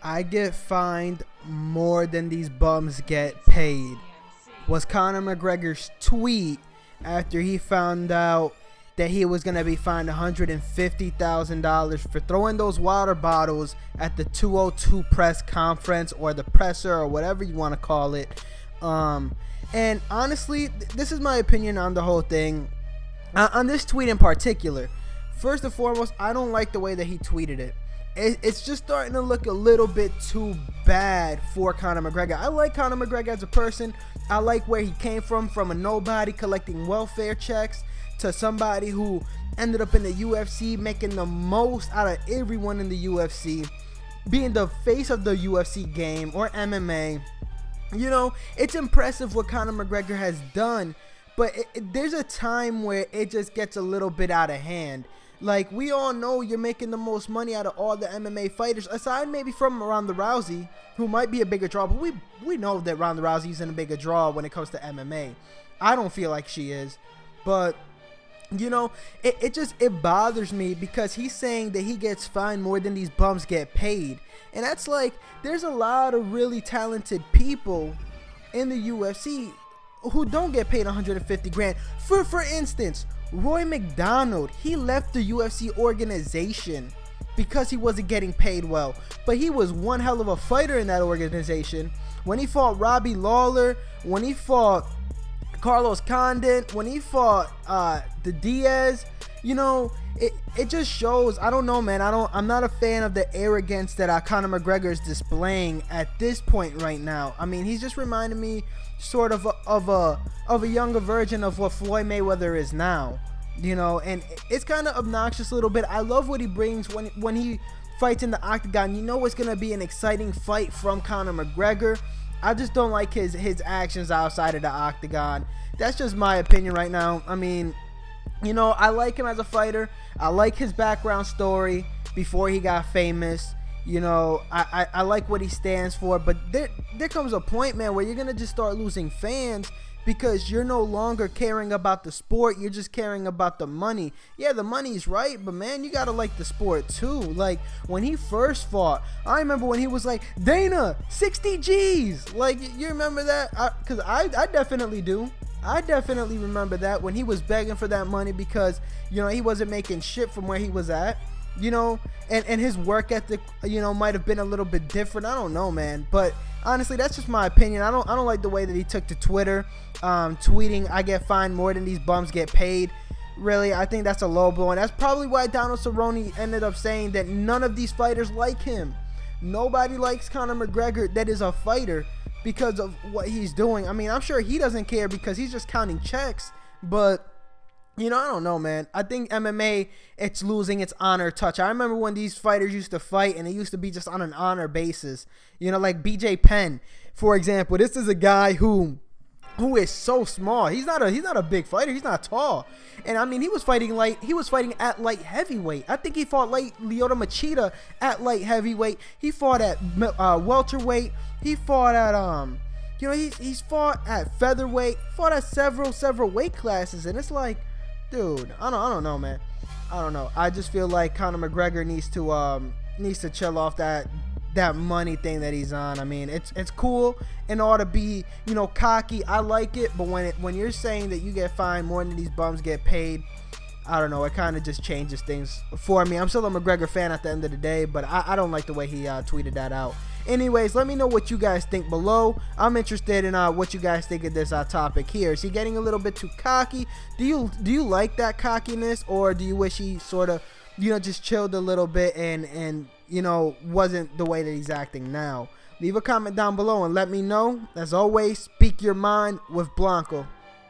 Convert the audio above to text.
I get fined more than these bums get paid, was Conor McGregor's tweet after he found out that he was going to be fined $150,000 for throwing those water bottles at the 202 press conference, or the presser, or whatever you want to call it. And honestly, this is my opinion on the whole thing. On this tweet in particular, first and foremost, I don't like the way that he tweeted it. It's just starting to look a little bit too bad for Conor McGregor. I like Conor McGregor as a person. I like where he came from a nobody collecting welfare checks to somebody who ended up in the UFC, making the most out of everyone in the UFC, being the face of the UFC game or MMA. You know, it's impressive what Conor McGregor has done, but there's a time where it just gets a little bit out of hand. Like, we all know you're making the most money out of all the MMA fighters, aside maybe from Ronda Rousey, who might be a bigger draw, but we know that Ronda Rousey isn't a bigger draw when it comes to MMA. I don't feel like she is, but you know, it bothers me because he's saying that he gets fined more than these bums get paid. And that's like, there's a lot of really talented people in the UFC who don't get paid 150 grand. For instance, Roy McDonald, he left the UFC organization because he wasn't getting paid well. But he was one hell of a fighter in that organization. When he fought Robbie Lawler, when he fought Carlos Condit, when he fought the Diaz, you know, it just shows. I don't know, man. I'm not a fan of the arrogance that Conor McGregor is displaying at this point right now. I mean, he's just reminding me sort of a younger version of what Floyd Mayweather is now, you know, and it's kind of obnoxious a little bit. I love what he brings when he fights in the octagon. You know, it's gonna be an exciting fight from Conor McGregor. I just don't like his actions outside of the octagon. That's just my opinion right now. I mean, you know, I like him as a fighter. I like his background story before he got famous. You know, I like what he stands for. But there comes a point, man, where you're going to just start losing fans because you're no longer caring about the sport. You're just caring about the money. Yeah, the money's right, but man, you got to like the sport too. Like, when he first fought, I remember when he was like, Dana, 60 G's. Like, you remember that? Because I definitely do. I definitely remember that, when he was begging for that money because, you know, he wasn't making shit from where he was at. You know, and his work ethic, you know, might have been a little bit different. I don't know, man. But honestly, that's just my opinion. I don't like the way that he took to Twitter, tweeting, I get fined more than these bums get paid. Really, I think that's a low blow, and that's probably why Donald Cerrone ended up saying that none of these fighters like him. Nobody likes Conor McGregor that is a fighter because of what he's doing. I mean, I'm sure he doesn't care because he's just counting checks, but you know, I don't know, man. I think MMA, it's losing its honor touch. I remember when these fighters used to fight, and it used to be just on an honor basis. You know, like BJ Penn, for example. This is a guy who is so small. He's not a big fighter. He's not tall. And I mean, he was fighting at light heavyweight. I think he fought Lyoto Machida at light heavyweight. He fought at welterweight. He fought at you know, he's fought at featherweight. Fought at several weight classes, and it's like, dude, I don't know, man. I don't know. I just feel like Conor McGregor needs to chill off that money thing that he's on. I mean, it's cool and ought to be, you know, cocky. I like it, but when you're saying that you get fined more than these bums get paid, I don't know. It kind of just changes things for me. I'm still a McGregor fan at the end of the day, but I don't like the way he tweeted that out. Anyways, let me know what you guys think below. I'm interested in what you guys think of this topic here. Is he getting a little bit too cocky? Do you like that cockiness, or do you wish he sort of, you know, just chilled a little bit and you know, wasn't the way that he's acting now? Leave a comment down below and let me know. As always, speak your mind with Blanco.